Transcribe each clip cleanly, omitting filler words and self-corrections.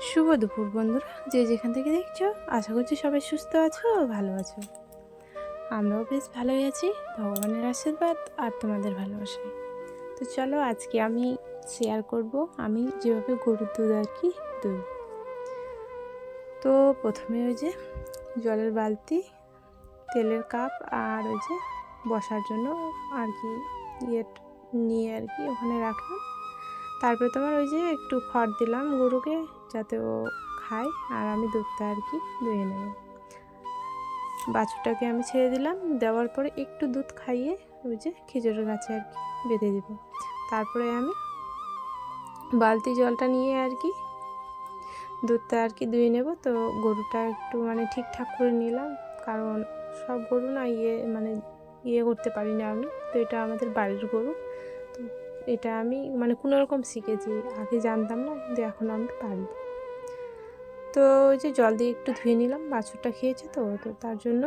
শুভ দুপুর বন্ধুরা, যে যেখান থেকে দেখছো, আশা করছি সবাই সুস্থ আছো ও ভালো আছো। আমরাও বেশ ভালোই আছি, ভগবানের আশীর্বাদ আর তোমাদের ভালোবাসায়। তো চলো, আজকে আমি শেয়ার করব আমি যেভাবে গরুর দুধ আর কি দুই। তো প্রথমে ওই যে জলের বালতি, তেলের কাপ আর ওই যে বসার জন্য আর কি ইয়ে নিয়ে আর কি ওখানে রাখলাম। তারপরে তোমার ওই যে একটু খড় দিলাম গরুকে, যাতে ও খায়, আর আমি দুধটা আর কি দুয়ে নেব। বাছুরটাকে আমি ছেড়ে দিলাম, দেওয়ার পরে একটু দুধ খাইয়ে ওই যে খেজুরের গাছে আর কি বেঁধে দেব। তারপরে আমি বালতি জলটা নিয়ে আর কি দুধটা আর কি ধুয়ে নেব। তো গরুটা একটু মানে ঠিকঠাক করে নিলাম, কারণ সব গরু না ইয়ে করতে পারি না আমি। তো এটা আমাদের বাড়ির গরু, তো এটা আমি মানে কোনো রকম শিখেছি, আগে জানতাম না, কিন্তু এখন আমি পারি। তো ওই যে জল দিয়ে একটু ধুয়ে নিলাম, বাছুরটা খেয়েছে তো তো তার জন্য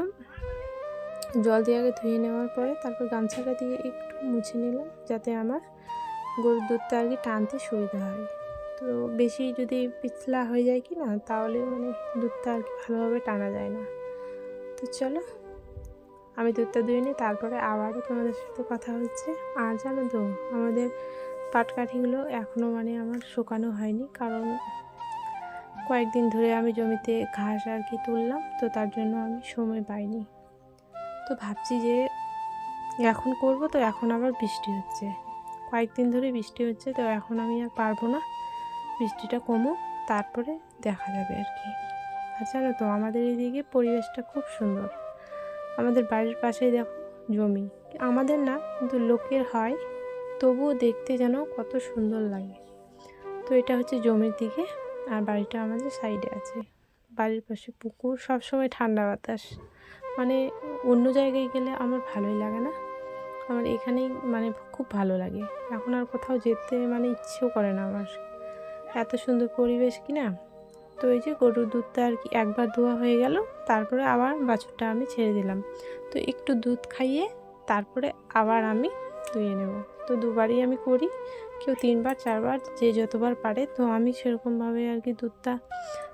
জল দিয়ে আগে ধুয়ে নেওয়ার পরে তারপর গামছাটা দিয়ে একটু মুছে নিলাম, যাতে আমার গরুর দুধটা আর কি টানতে সুবিধা হয়। তো বেশি যদি পিছলা হয়ে যায় কি না, তাহলে মানে দুধটা আর কি ভালোভাবে টানা যায় না। তো চলো, আমি দুধটা ধুয়ে নিই, তারপরে আবারও তোমাদের সাথে কথা হচ্ছে। আর জানো তো, আমাদের পাটকাঠিগুলো এখনও মানে আমার শুকানো হয়নি, কারণ কয়েকদিন ধরে আমি জমিতে ঘাস আর কি তুললাম, তো তার জন্য আমি সময় পাইনি। তো ভাবছি যে এখন করব, তো এখন আবার বৃষ্টি হচ্ছে, কয়েকদিন ধরে বৃষ্টি হচ্ছে, তো এখন আমি আর পারবো না। বৃষ্টিটা কমুক, তারপরে দেখা যাবে আর কি। আর জানো তো, আমাদের এইদিকে পরিবেশটা খুব সুন্দর। আমাদের বাড়ির পাশেই দেখো জমি, আমাদের না কিন্তু লোকের হয়, তবুও দেখতে যেন কত সুন্দর লাগে। তো এটা হচ্ছে জমির দিকে, আর বাড়িটা আমাদের সাইডে আছে। বাড়ির পাশে পুকুর, সবসময় ঠান্ডা বাতাস। মানে অন্য জায়গায় গেলে আমার ভালোই লাগে না, আমার এখানেই মানে খুব ভালো লাগে। এখন আর কোথাও যেতে মানে ইচ্ছেও করে না আমার, এত সুন্দর পরিবেশ কি না। তো এই যে গরুর দুধটা আর কি একবার ধোয়া হয়ে গেল, তারপরে আবার বাছুরটা আমি ছেড়ে দিলাম। তো একটু দুধ খাইয়ে তারপরে আবার আমি ধুয়ে নেব। তো দুবারই আমি করি, কেউ 3বার 4বার, যে যতবার পারে। তো আমি সেরকমভাবে আর কি দুধটা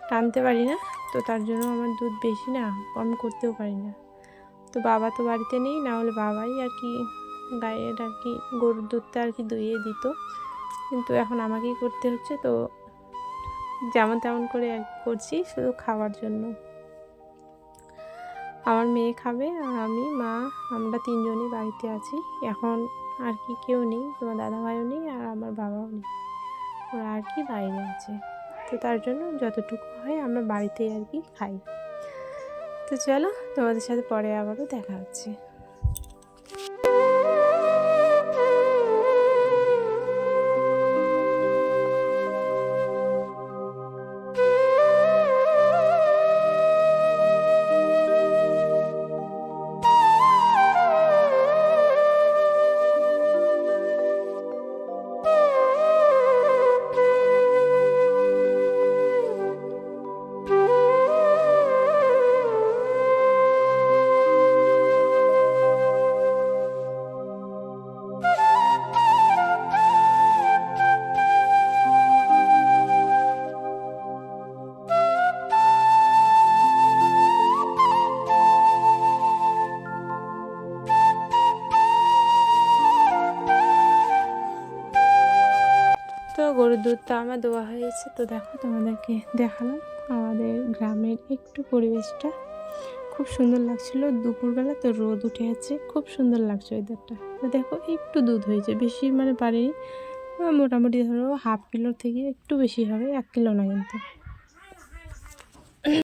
টানতে পারি না, তো তার জন্য আমার দুধ বেশি না, কম করতেও পারি না। তো বাবা তো বাড়িতে নেই, না হলে বাবাই আর কি গায়ের আর কি গরুর দুধটা আর কি দুইয়ে দিত, কিন্তু এখন আমাকেই করতে হচ্ছে। তো যেমন তেমন করে আর করছি, শুধু খাওয়ার জন্য। আমার মেয়ে খাবে, আর আমি, মা, আমরা 3জনই বাড়িতে আছি এখন। আর কি কেউ নেই, তোমার দাদাভাইও নেই, আর আমার বাবাও নেই, ওরা আর কি বাইরে আছে। তো তার জন্য যতটুকু হয় আমরা বাড়িতেই আর কি খাই। তো চলো, তোমাদের সাথে পরে আবারও দেখা হচ্ছে। তো গরুর দুধটা আমার দেওয়া হয়েছে, তো দেখো তোমাদেরকে দেখালাম আমাদের গ্রামের একটু পরিবেশটা। খুব সুন্দর লাগছিল দুপুরবেলা, তো রোদ উঠে আছে, খুব সুন্দর লাগছে ওয়েদারটা। তো দেখো একটু দুধ হয়েছে, বেশি মানে পারিনি, মোটামুটি ধরো ½ কিলোর থেকে একটু বেশি হবে, 1 কিলো না কিন্তু।